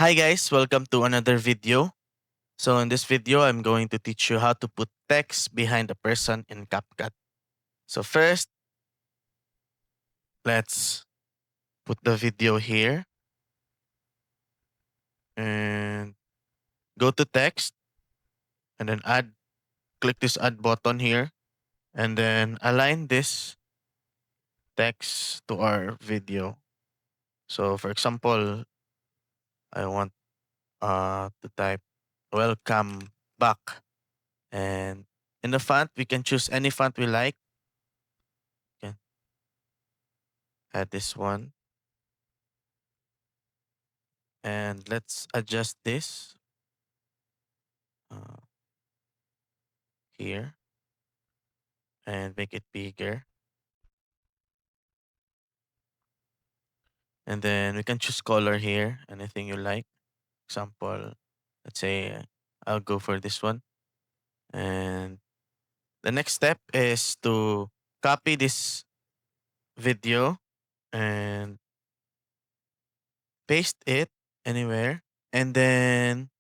Hi guys, welcome to another video. So in this video, I'm going to teach you how to put text behind a person in CapCut. So first, let's put the video here and go to text and then click this add button here and then align this text to our video. So for example, I want to type welcome back, and in the font, we can choose any font we like. Okay, add this one. And let's adjust this uh, here and make it bigger. And then we can choose color here, anything you like. Example, let's say I'll go for this one. And the next step is to copy this video and paste it anywhere. And then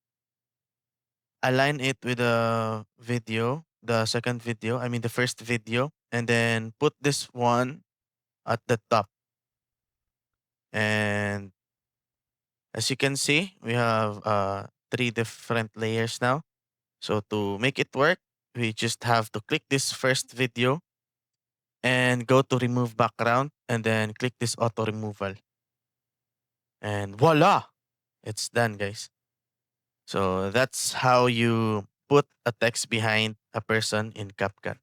align it with the video, the second video, I mean the first video. And then put this one at the top. And as you can see, we have three different layers now. So to make it work, we just have to click this first video and go to remove background and then click this auto removal. And voila! It's done, guys. So that's how you put a text behind a person in CapCut.